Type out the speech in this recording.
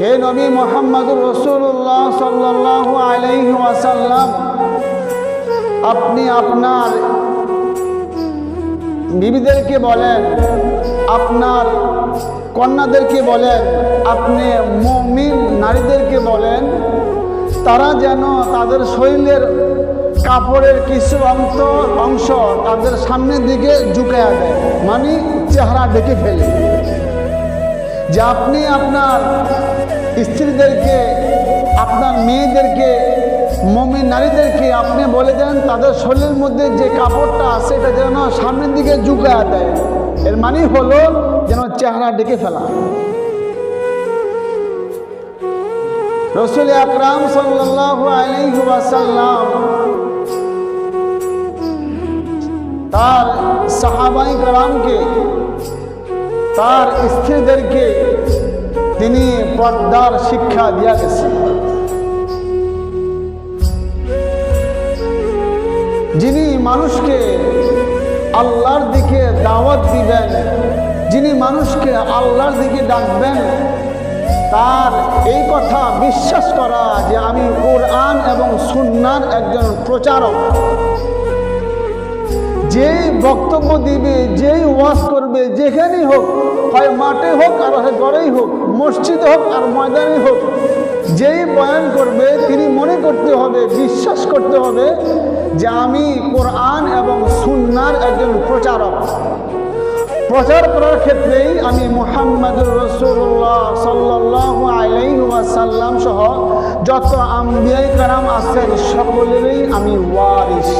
হে নবী মুহাম্মদুর রাসূলুল্লাহ সাল্লাল্লাহু আলাইহি ওয়াসাল্লাম, আপনি আপনার বিবিদেরকে বলেন, আপনার কন্যাদেরকে বলেন, আপনি মুমিন নারীদেরকে বলেন, তারা যেন তাদের শরীরের কাপড়ের কিছু অংশ তাদের সামনের দিকে ঝুঁকিয়ে দেয়, মানে চেহারা ঢেকে ফেলে। যে আপনি আপনার স্ত্রীদেরকে, আপনার মেয়েদেরকে, মুমিন নারীদেরকে আপনি বলে দেন তাদের শরীরের মধ্যে যে কাপড়টা আছে এটা যেন সামনের দিকে ঝুঁকিয়ে দেয়। এর মানে হলো যেন চেহারা ঢেকে ফেলা। রাসূল আকরাম সাল্লাল্লাহু আলাইহি ওয়াসাল্লাম তার সাহাবায়ে কেরামকে, তার স্ত্রীদেরকে তিনি পর্দার শিক্ষা দিয়া গেছেন। যিনি মানুষকে আল্লাহর দিকে দাওয়াত দিবেন, যিনি মানুষকে আল্লাহর দিকে ডাকবেন, তার এই কথা বিশ্বাস করা যে আমি কোরআন এবং সুন্নাহর একজন প্রচারক। যেই বক্তব্য দিবে, যেই ওয়াজ করবে, যেখানেই হোক, হয় মাঠে হোক আর হয় ঘরেই হোক, মসজিদে হোক আর ময়দানে হোক, যেই বয়ান করবে তিনি মনে করতে হবে, বিশ্বাস করতে হবে যে আমি কোরআন এবং সুন্নাহর একজন প্রচারক। প্রচার করার ক্ষেত্রেই আমি মুহাম্মদুর রাসূলুল্লাহ সাল্লাল্লাহু আলাইহি ওয়াসাল্লাম সহ যত আম্বিয়া কেরাম আছেন সকলেরই আমি ওয়ারিস।